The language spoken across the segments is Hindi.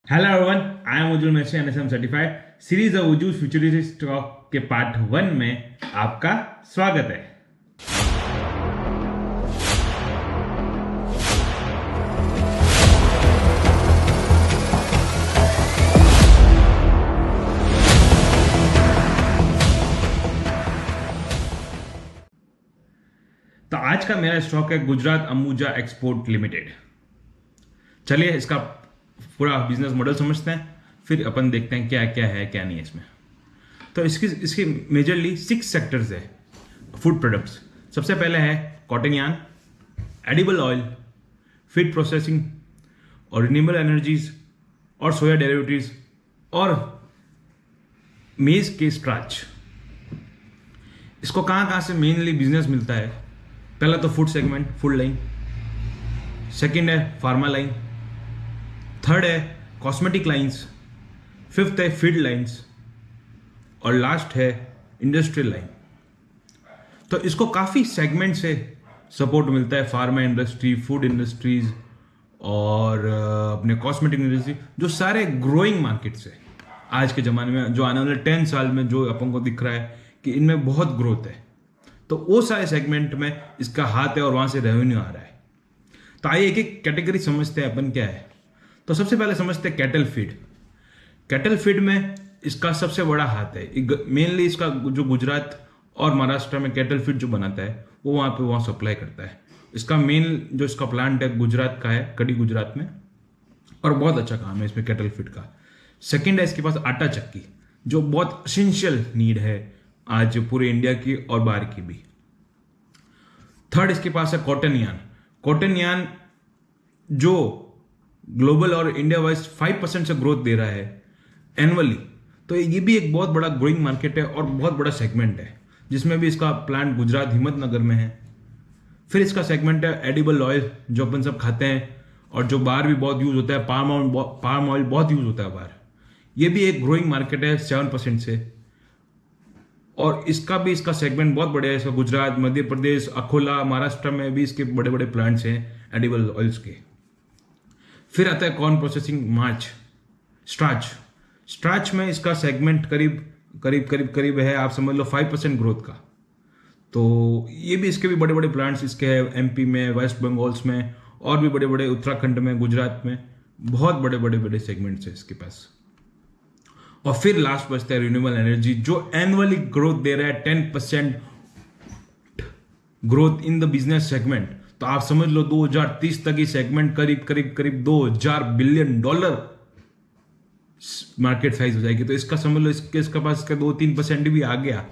Hello everyone, I am Ujjwal Massey NSM certified. Series of Ujjwal futuristic stock के पार्ट 1 में आपका स्वागत है। तो आज का मेरा स्टॉक है गुजरात अंबुजा एक्सपोर्ट लिमिटेड। चलिए इसका पूरा बिजनेस मॉडल समझते हैं, फिर अपन देखते हैं क्या क्या है क्या नहीं है इसमें। तो इसकी मेजरली 6 सेक्टर्स है फूड प्रोडक्ट्स। सबसे पहले है cotton yarn, edible oil, feed processing और रिन्यूएबल एनर्जीज और सोया डेरिवेटिव्स और मेज के स्टार्च। इसको कहाँ कहाँ से मेनली बिजनेस मिलता है? पहला तो food segment, food line. Second है फार्मा लाइन। थर्ड है कॉस्मेटिक लाइंस। फिफ्थ है फीड लाइंस और लास्ट है इंडस्ट्रियल लाइन। तो इसको काफ़ी सेगमेंट से सपोर्ट मिलता है, फार्मा इंडस्ट्री, फूड इंडस्ट्रीज और अपने कॉस्मेटिक इंडस्ट्री, जो सारे ग्रोइंग मार्केट्स है आज के ज़माने में, जो आने वाले 10 साल में जो अपन को दिख रहा है कि इनमें बहुत ग्रोथ है। तो वो सारे सेगमेंट में इसका हाथ है और वहाँ से रेवेन्यू आ रहा है। तो आइए एक एक कैटेगरी समझते हैं अपन क्या है। तो सबसे पहले समझते हैं कैटल फीड। कैटल फीड में इसका सबसे बड़ा हाथ है। मेनली इसका जो गुजरात और महाराष्ट्र में कैटल फीड जो बनाता है वो वहाँ सप्लाई करता है। इसका मेन जो इसका प्लांट है गुजरात का है, कड़ी गुजरात में, और बहुत अच्छा काम है इसमें कैटल फीड का। सेकेंड है इसके पास आटा चक्की, जो बहुत एसेंशियल नीड है आज पूरे इंडिया की और बाहर की भी। थर्ड इसके पास है कॉटन यार्न। कॉटन यार्न जो ग्लोबल और इंडिया वाइज 5% से ग्रोथ दे रहा है एनुअली। तो ये भी एक बहुत बड़ा ग्रोइंग मार्केट है और बहुत बड़ा सेगमेंट है, जिसमें भी इसका प्लांट गुजरात हिम्मतनगर में है। फिर इसका सेगमेंट है एडिबल ऑयल, जो अपन सब खाते हैं और जो बाहर भी बहुत यूज होता है। पाम ऑयल बहुत यूज होता है बाहर। ये भी एक ग्रोइंग मार्केट है 7% से, और इसका सेगमेंट बहुत बड़ा है। इसका गुजरात, मध्य प्रदेश, अकोला, महाराष्ट्र में भी इसके बड़े बड़े प्लांट्स हैं एडिबल ऑयल्स के। फिर आता है कॉर्न प्रोसेसिंग स्टार्च। स्टार्च में इसका सेगमेंट करीब है, आप समझ लो 5% ग्रोथ का। तो ये भी इसके भी बड़े बड़े प्लांट्स इसके हैं एमपी में, वेस्ट बंगाल्स में, और भी बड़े बड़े उत्तराखंड में, गुजरात में। बहुत बड़े बड़े सेगमेंट्स है इसके पास। और फिर लास्ट बचता है रिन्यूएबल एनर्जी, जो एनुअली ग्रोथ दे रहा है 10% growth in the business segment. तो आप समझ लो 2030 तक ये सेगमेंट करीब $2000 बिलियन मार्केट साइज हो जाएगी। तो इसका समझ लो इसका पास इसका 2-3% भी आ गया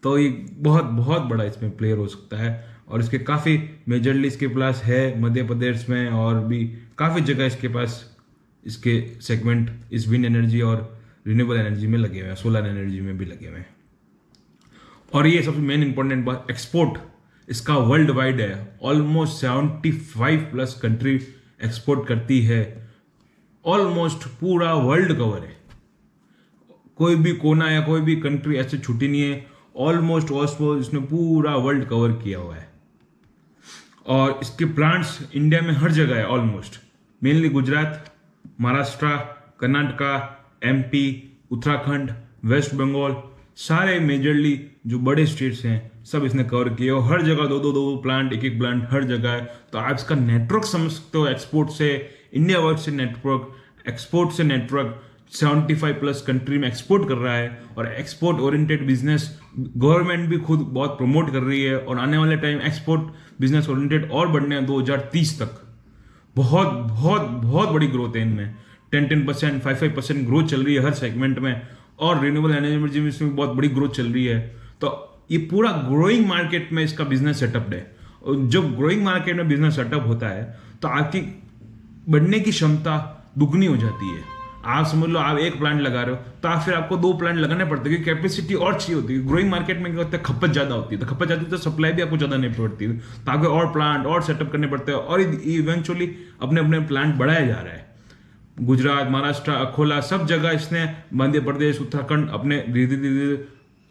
तो ये बहुत बहुत बड़ा इसमें प्लेयर हो सकता है। और इसके काफ़ी मेजरली इसके पास है मध्य प्रदेश में, और भी काफ़ी जगह इसके पास इसके सेगमेंट इस विंड एनर्जी और रिन्यूएबल एनर्जी में लगे हुए हैं, सोलर एनर्जी में भी लगे हुए हैं। और ये सबसे मेन इंपॉर्टेंट बात, एक्सपोर्ट इसका वर्ल्ड वाइड है। ऑलमोस्ट 75+ कंट्री एक्सपोर्ट करती है। ऑलमोस्ट पूरा वर्ल्ड कवर है, कोई भी कोना या कोई भी कंट्री ऐसे छुट्टी नहीं है। ऑलमोस्ट इसने पूरा वर्ल्ड कवर किया हुआ है। और इसके प्लांट्स इंडिया में हर जगह है almost. Mainly Gujarat, Maharashtra, Karnataka, MP, Uttarakhand, West Bengal, सारे मेजरली जो बड़े स्टेट्स हैं सब इसने कवर किए। और हर जगह दो प्लांट, एक प्लांट हर जगह है। तो आप इसका नेटवर्क समझ सकते हो। एक्सपोर्ट से इंडिया वाइड से नेटवर्क, एक्सपोर्ट से नेटवर्क, 75+ कंट्री में एक्सपोर्ट कर रहा है। और एक्सपोर्ट ओरिएंटेड बिजनेस गवर्नमेंट भी खुद बहुत प्रमोट कर रही है। और आने वाले टाइम एक्सपोर्ट बिजनेस ओरिएंटेड और बढ़ने हैं 2030 तक। बहुत बहुत बहुत बड़ी ग्रोथ है इनमें। 10% 5% ग्रोथ चल रही है हर सेगमेंट में। और रिन्यूएबल एनर्जी में इसमें बहुत बड़ी ग्रोथ चल रही है। तो ये पूरा ग्रोइंग मार्केट में इसका बिजनेस सेटअप है। और जब ग्रोइंग मार्केट में बिजनेस सेटअप होता है तो आपकी बढ़ने की क्षमता दुगनी हो जाती है। आप समझ लो आप एक प्लांट लगा रहे हो तो आपको 2 प्लांट लगाने पड़ते हैं, क्योंकि कैपेसिटी और चाहिए होती है। ग्रोइंग मार्केट में क्या होता है, खपत ज्यादा होती है। तो खपत ज्यादा तो सप्लाई भी आपको ज्यादा नहीं पड़ती है। तो आपको और प्लांट और सेटअप करने पड़ते हैं, और इवेंचुअली अपने अपने प्लांट बढ़ाया जा रहा है। गुजरात, महाराष्ट्र, अकोला, सब जगह इसने, मध्य प्रदेश, उत्तराखंड, अपने धीरे धीरे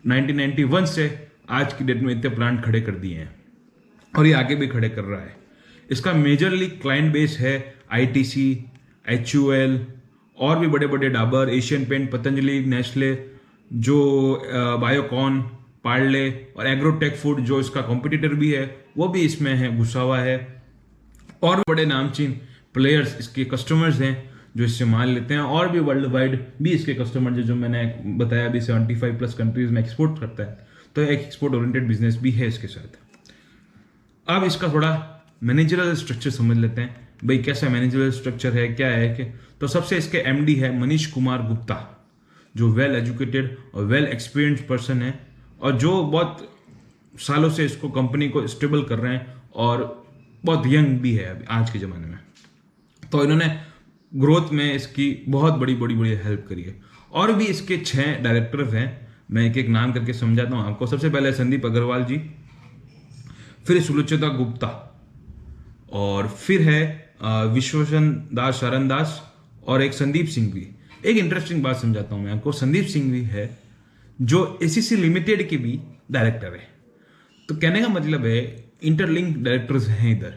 1991 से आज की डेट में इतने प्लांट खड़े कर दिए हैं, और ये आगे भी खड़े कर रहा है। इसका मेजरली क्लाइंट बेस है आईटीसी, HUL और भी बड़े बड़े Dabur, Asian paint, Patanjali, Nestle, जो बायोकॉन, पार्ले और एग्रोटेक फूड जो इसका कॉम्पिटिटर भी है वो भी इसमें है, घुसा हुआ है। और भी बड़े नामचीन प्लेयर्स इसके कस्टमर्स हैं जो इससे माल लेते हैं, और भी वर्ल्ड वाइड भी इसके कस्टमर्स हैं, जो मैंने बताया अभी 75 प्लस कंट्रीज में एक्सपोर्ट करता है। तो एक एक्सपोर्ट ओरिएंटेड बिजनेस भी है इसके साथ। अब इसका थोड़ा मैनेजरल स्ट्रक्चर समझ लेते हैं, भाई कैसा मैनेजरल स्ट्रक्चर है, क्या है कि तो सबसे इसके MD है मनीष कुमार गुप्ता, जो वेल एजुकेटेड और वेल एक्सपीरियंस पर्सन है और जो बहुत सालों से इसको कंपनी को स्टेबल कर रहे हैं और बहुत यंग भी है अभी आज के ज़माने में। तो इन्होंने ग्रोथ में इसकी बहुत बड़ी हेल्प करी है। और भी इसके 6 डायरेक्टर्स हैं, मैं एक एक नाम करके समझाता हूँ आपको। सबसे पहले संदीप अग्रवाल जी, फिर सुलोचना गुप्ता, और फिर है विश्वसन दास शरण दास, और एक संदीप सिंह भी। एक इंटरेस्टिंग बात समझाता हूँ मैं आपको, संदीप सिंह भी है जो ACC लिमिटेड के भी डायरेक्टर है। तो कहने का मतलब है इंटरलिंक डायरेक्टर्स हैं इधर।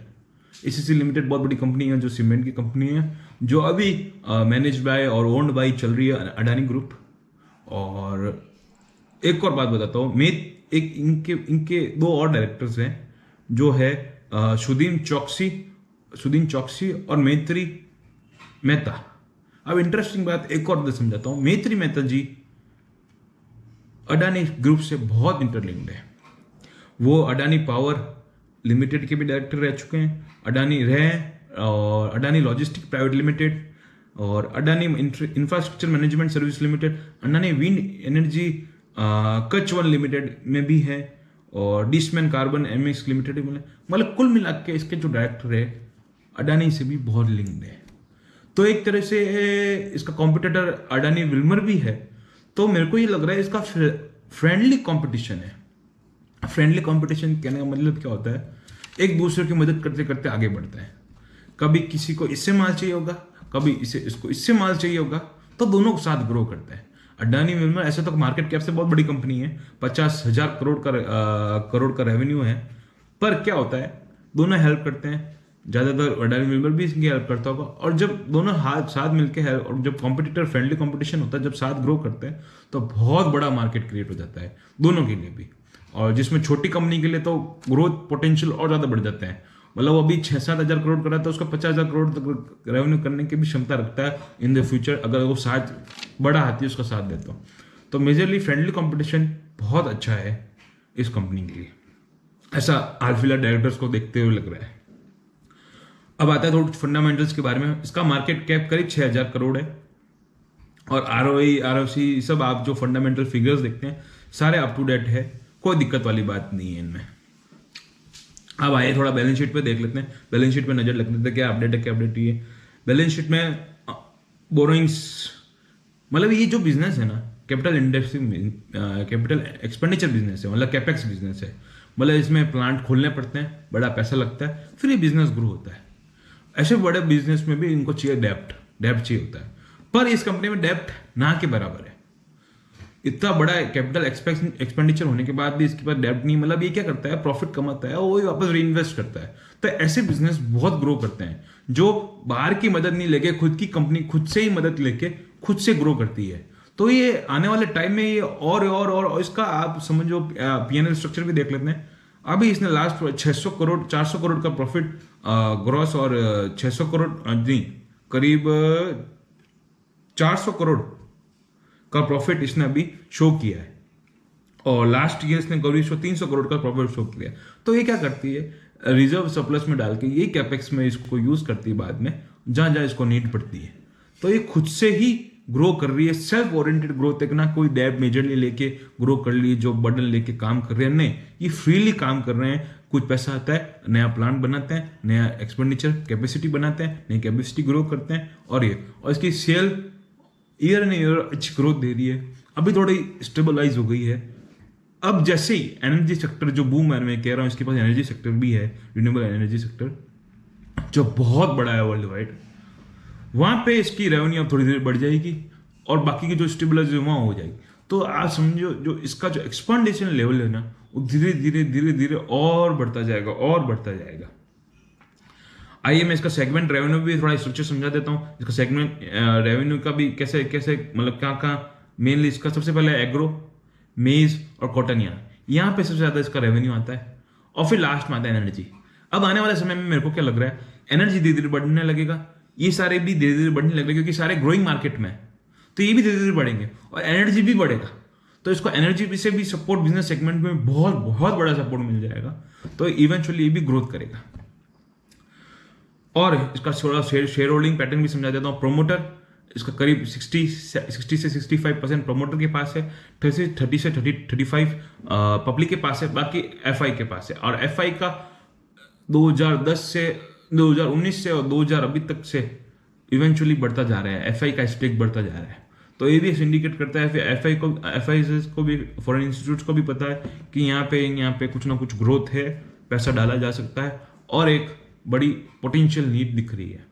ACC लिमिटेड बहुत बड़ी कंपनी है, जो सीमेंट की कंपनी है, जो अभी मैनेज बाय और ओन्ड बाय चल रही है अडानी ग्रुप। और एक और बात बताता हूँ, मैं एक इनके 2 और डायरेक्टर्स हैं, जो है सुदीन चौकसी और मैत्री मेहता। अब इंटरेस्टिंग बात एक और समझाता हूँ, मैत्री मेहता जी अडानी ग्रुप से बहुत इंटरलिंक्ड है। वो अडानी पावर लिमिटेड के भी डायरेक्टर रह चुके हैं, अडानी और अडानी लॉजिस्टिक प्राइवेट लिमिटेड, और Adani infrastructure management service limited, Adani wind energy Kutch one limited में भी है, और डिसमैन कार्बन MX लिमिटेड में। मतलब कुल मिला के इसके जो डायरेक्टर है अडानी से भी बहुत लिंक्ड है। तो एक तरह से इसका कॉम्पिटिटर अडानी विल्मर भी है। तो मेरे को ये लग रहा है इसका फ्रेंडली कंपटीशन है। फ्रेंडली कंपटीशन कहने का मतलब क्या होता है, एक दूसरे की मदद करते करते आगे बढ़ता है। कभी किसी को इससे माल चाहिए होगा, कभी इसको इससे माल चाहिए होगा, तो दोनों के साथ ग्रो करता है। अडानी विल्मर ऐसे तो मार्केट कैप से बहुत बड़ी कंपनी है, 50,000 करोड़ का रेवेन्यू है, पर क्या होता है दोनों हेल्प करते हैं। ज़्यादातर अडानी विल्मर भी इसकी हेल्प करता होगा, और जब दोनों हाथ साथ मिलकर है और जब कॉम्पिटिटर फ्रेंडली कॉम्पिटिशन होता है, जब साथ ग्रो करते हैं, तो बहुत बड़ा मार्केट क्रिएट हो जाता है दोनों के लिए भी। और जिसमें छोटी कंपनी के लिए तो ग्रोथ पोटेंशियल और ज़्यादा बढ़ जाता है। मतलब वो अभी 6-7 हज़ार करोड़ कर रहा था, उसका 50,000 करोड़ तक रेवेन्यू करने की भी क्षमता रखता है इन द फ्यूचर, अगर वो साथ बड़ा हाथी उसका साथ देता हो। तो मेजरली फ्रेंडली कंपटीशन बहुत अच्छा है इस कंपनी के लिए, ऐसा हाल फिलहाल डायरेक्टर्स को देखते हुए लग रहा है। अब आता है थोड़ा फंडामेंटल्स के बारे में। इसका मार्केट कैप करीब 6,000 करोड़ है, और ROE ROC सब आप जो फंडामेंटल फिगर्स देखते हैं सारे अप टू डेट है, कोई दिक्कत वाली बात नहीं है इनमें। अब आइए थोड़ा बैलेंस शीट पे देख लेते हैं, बैलेंस शीट पे नजर लग लेते हैं क्या अपडेट है, क्या अपडेट नहीं है। बैलेंस शीट में बोरोइंग्स, मतलब ये जो बिजनेस है ना, कैपिटल एक्सपेंडिचर बिजनेस है, मतलब कैपेक्स बिजनेस है। मतलब इसमें प्लांट खोलने पड़ते हैं, बड़ा पैसा लगता है, फिर ये बिजनेस ग्रो होता है। ऐसे बड़े बिजनेस में भी इनको चाहिए डेप्ट चाहिए होता है, पर इस कंपनी में डेप्ट ना के बराबर है। इतना बड़ा कैपिटल एक्सपेंडिचर होने के बाद भी इसके पास डेब्ट नहीं। मतलब ये क्या करता है, प्रॉफिट कमाता है और वही वापस रीइन्वेस्ट करता है। तो ऐसे बिजनेस बहुत ग्रो करते हैं जो बाहर की मदद नहीं लेके, खुद की कंपनी खुद से ही मदद लेके खुद से ग्रो करती है। तो ये आने वाले टाइम में ये और इसका आप समझो P&L स्ट्रक्चर भी देख लेते हैं। अभी इसने लास्ट 400 करोड़ का प्रॉफिट ग्रॉस, और 600 करोड़ नहीं, करीब 400 करोड़ का प्रॉफिट इसने अभी शो किया है, और लास्ट ईयर इसने करीब 300 करोड़ का प्रॉफिट शो किया। तो ये क्या करती है, रिजर्व सरप्लस में डाल के ये कैपेक्स में इसको यूज करती है बाद में, जहां जहां इसको नीड पड़ती है। तो ये खुद से ही ग्रो कर रही है, सेल्फ ओरिएंटेड ग्रोथ है, ना कोई डेब मेजरली लेके ग्रो कर ली, जो बर्डन लेके काम कर रहे हैं, नहीं, ये फ्रीली काम कर रहे हैं। कुछ पैसा आता है, नया प्लांट बनाते हैं, नया एक्सपेंडिचर कैपेसिटी बनाते हैं, नई कैपेसिटी ग्रो करते हैं, और इसकी सेल ईयर एंड ईयर अच्छी ग्रोथ दे रही है। अभी थोड़ी स्टेबलाइज हो गई है। अब जैसे ही एनर्जी सेक्टर जो बूम है, मैं कह रहा हूँ, इसके पास एनर्जी सेक्टर भी है, रिन्यूएबल एनर्जी सेक्टर जो बहुत बड़ा है वर्ल्ड वाइड, वहां पे इसकी रेवेन्यू अब थोड़ी देर बढ़ जाएगी, और बाकी की जो स्टेबलाइज वहां हो जाएगी। तो आप समझो जो इसका जो एक्सपांडेशन लेवल है ना, वो धीरे धीरे और बढ़ता जाएगा। आइए मैं इसका सेगमेंट रेवेन्यू भी थोड़ा स्ट्रक्चर समझा देता हूँ। इसका सेगमेंट रेवेन्यू का भी कैसे कैसे मतलब कहाँ कहाँ मेनली इसका सबसे पहले एग्रो, मेज और कॉटन, यहाँ पे सबसे ज्यादा इसका रेवेन्यू आता है। और फिर लास्ट में आता है एनर्जी। अब आने वाले समय में मेरे को क्या लग रहा है, एनर्जी धीरे धीरे बढ़ने लगेगा, ये सारे भी धीरे धीरे बढ़ने लगेगा क्योंकि सारे ग्रोइंग मार्केट में है, तो ये भी धीरे धीरे बढ़ेंगे और एनर्जी भी बढ़ेगा। तो इसको एनर्जी से भी सपोर्ट बिजनेस सेगमेंट में बहुत बहुत बड़ा सपोर्ट मिल जाएगा, तो इवेंचुअली ये भी ग्रोथ करेगा। और इसका थोड़ा शेयर होल्डिंग पैटर्न भी समझा देता हूँ। प्रोमोटर इसका करीब 60 से 65% प्रोमोटर के पास है, 30 से 35 पब्लिक के पास है, बाकी एफआई के पास है। और एफआई का 2019 से और 2000 अभी तक से इवेंचुअली बढ़ता जा रहा है, एफआई का स्टेक बढ़ता जा रहा है। तो ये भी इंडिकेट करता है, फिर एफआई को भी, फॉरेन इंस्टीट्यूट्स को भी पता है कि यहाँ पे कुछ ना कुछ ग्रोथ है, पैसा डाला जा सकता है और एक बड़ी पोटेंशियल नीड दिख रही है।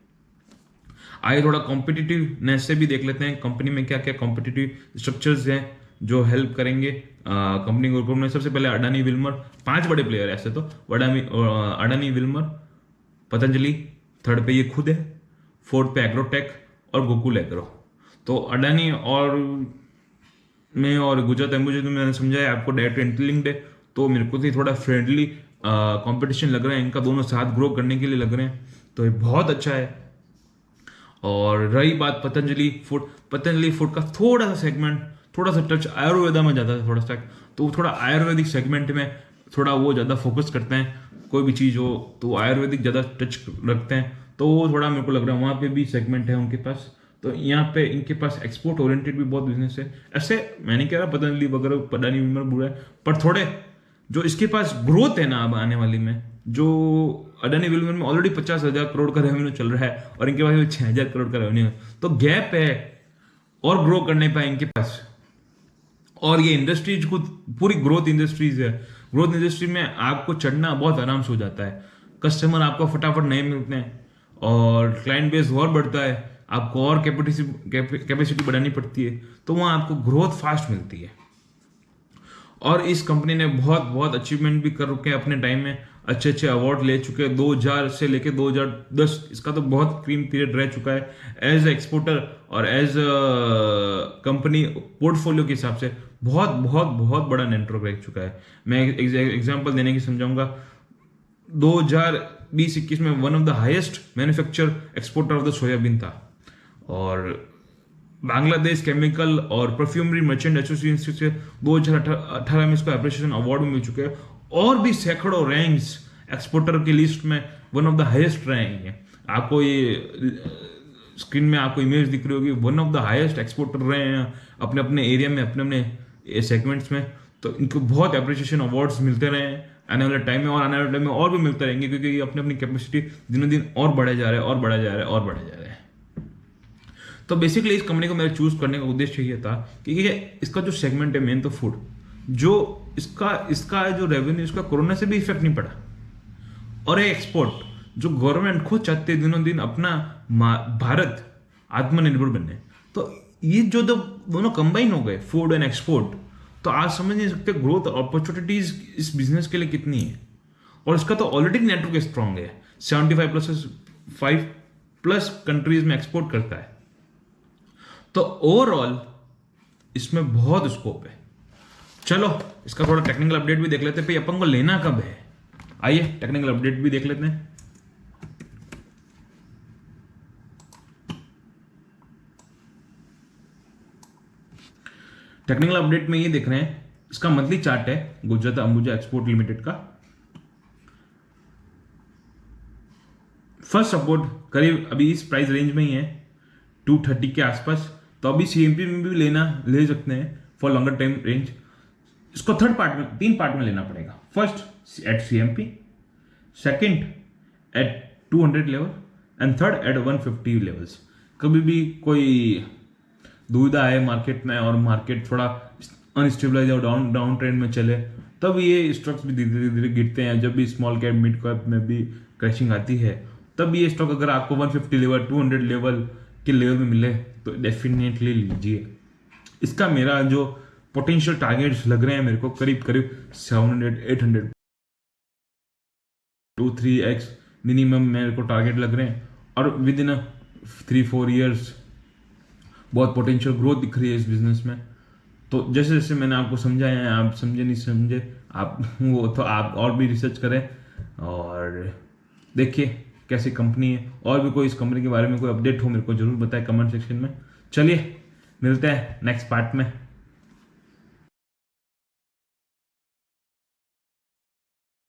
आइए थोड़ा कॉम्पिटिटिवनेस से भी देख लेते हैं, कंपनी में क्या क्या कॉम्पिटिटिव स्ट्रक्चर्स हैं जो हेल्प करेंगे कंपनी को ग्रो में। सबसे पहले अडानी विल्मर, 5 बड़े प्लेयर है ऐसे तो, अडानी विल्मर, पतंजलि, थर्ड पे ये खुद है, फोर्थ पे एग्रोटेक और गोकुल एग्रो। तो अडानी और गुजरात एम्बुजा तो मैंने समझाया आपको डायरेक्ट इंटरलिंक्ड है, तो मेरे को तो थोड़ा फ्रेंडली कंपटीशन लग रहा है इनका, दोनों साथ ग्रो करने के लिए लग रहे हैं, तो ये बहुत अच्छा है। और रही बात पतंजलि फूड का थोड़ा सा सेगमेंट, थोड़ा सा टच आयुर्वेदा में जाता है थोड़ा सा, तो थोड़ा आयुर्वेदिक सेगमेंट में थोड़ा वो ज़्यादा फोकस करते हैं, कोई भी चीज़ हो तो आयुर्वेदिक ज़्यादा टच रखते हैं, तो वो थोड़ा मेरे को लग रहा है वहाँ पे भी सेगमेंट है उनके पास। तो यहाँ पे इनके पास एक्सपोर्ट ओरिएंटेड भी बहुत बिजनेस है। ऐसे मैं नहीं कह रहा पतंजलि वगैरह अडानी विल्मर बुरा है, पर थोड़े जो इसके पास ग्रोथ है ना अब आने वाली में, जो अडानी विल्मर में ऑलरेडी 50,000 करोड़ का रेवेन्यू चल रहा है और इनके पास 6,000 करोड़ का रेवेन्यू है, तो गैप है और ग्रो करने पाए इनके पास। और ये इंडस्ट्रीज खुद पूरी ग्रोथ इंडस्ट्रीज है, ग्रोथ इंडस्ट्री में आपको चढ़ना बहुत आराम से हो जाता है, कस्टमर आपको फटाफट नए मिलते हैं और क्लाइंट बेस और बढ़ता है, आपको और कैपेसिटी बढ़ानी पड़ती है, तो वहाँ आपको ग्रोथ फास्ट मिलती है। और इस कंपनी ने बहुत बहुत अचीवमेंट भी कर रखे हैं अपने टाइम में, अच्छे अच्छे अवार्ड ले चुके हैं, 2000 से लेके 2010 इसका तो बहुत क्रीम पीरियड रह चुका है एज एक्सपोर्टर और एज कंपनी पोर्टफोलियो के हिसाब से बहुत बहुत बहुत बड़ा नेटवर्क रह चुका है। मैं एग्जांपल देने की समझाऊंगा, 2020-21 में one of the highest manufacture exporter of the soybean था, और बांग्लादेश केमिकल और परफ्यूमरी मर्चेंट एसोसिएशन से 2018 में इसको अप्रिशिएशन अवार्ड मिल चुके हैं, और भी सैकड़ों रैंक्स एक्सपोर्टर की लिस्ट में one of the highest rank है। आपको ये स्क्रीन में आपको इमेज दिख रही होगी, one of the highest exporter रहे हैं अपने अपने एरिया में, अपने अपने सेगमेंट्स में, तो इनको बहुत अप्रिशिएशन अवार्ड्स मिलते रहे हैं आने वाले टाइम में, और आने वाले टाइम में और भी मिलते रहेंगे क्योंकि ये अपनी अपनी कैपेसिटी दिनों दिन और बढ़े जा रहे हैं और बढ़ा जा रहा है और बढ़ा जा रहा है। तो बेसिकली इस कंपनी को मेरे चूज करने का उद्देश्य ये था कि इसका जो सेगमेंट है मेन तो फूड, जो इसका जो रेवेन्यू इसका कोरोना से भी इफेक्ट नहीं पड़ा, और एक्सपोर्ट जो गवर्नमेंट खुद चाहते दिनों दिन अपना भारत आत्मनिर्भर बनने, तो ये जो दोनों कंबाइन हो गए फूड एंड एक्सपोर्ट, तो आज समझ नहीं सकते ग्रोथ अपॉर्चुनिटीज इस बिजनेस के लिए कितनी है। और इसका तो ऑलरेडी नेटवर्क स्ट्रांग है, 75+ कंट्रीज में एक्सपोर्ट करता है, तो ओवरऑल इसमें बहुत स्कोप है। चलो इसका थोड़ा टेक्निकल अपडेट भी देख लेते हैं, भाई अपन को लेना कब है। आइए टेक्निकल अपडेट भी देख लेते हैं। टेक्निकल अपडेट में ये देख रहे हैं, इसका मंथली चार्ट है गुजरात अंबुजा एक्सपोर्ट लिमिटेड का। फर्स्ट सपोर्ट करीब अभी इस प्राइस रेंज में ही है 230 के आसपास, तो अभी सीएमपी में भी ले सकते हैं फॉर लॉन्गर टाइम रेंज। इसको तीन पार्ट में लेना पड़ेगा, first at CMP, second at 200 level and third at 150 levels. कभी भी कोई दुविधा है मार्केट में और मार्केट थोड़ा अनस्टेबलाइज और डाउन ट्रेंड में चले, तब ये स्टॉक्स भी धीरे धीरे गिरते हैं। जब भी स्मॉल कैप मिड कैप में भी क्रैशिंग आती है, तब ये स्टॉक अगर आपको 150 लेवल 200 लेवल के लेवल में मिले तो डेफिनेटली लीजिए। इसका मेरा जो पोटेंशियल टारगेट्स लग रहे हैं मेरे को करीब 700 800 2-3x मिनिमम मेरे को टारगेट लग रहे हैं, और विद इन 3-4 ईयर्स बहुत पोटेंशियल ग्रोथ दिख रही है इस बिजनेस में। तो जैसे जैसे मैंने आपको समझाया है, आप समझे नहीं समझे आप वो तो आप और भी रिसर्च करें और देखिए कैसी कंपनी है। और भी कोई इस कंपनी के बारे में कोई अपडेट हो मेरे को जरूर बताएं कमेंट सेक्शन में। चलिए मिलते हैं नेक्स्ट पार्ट में।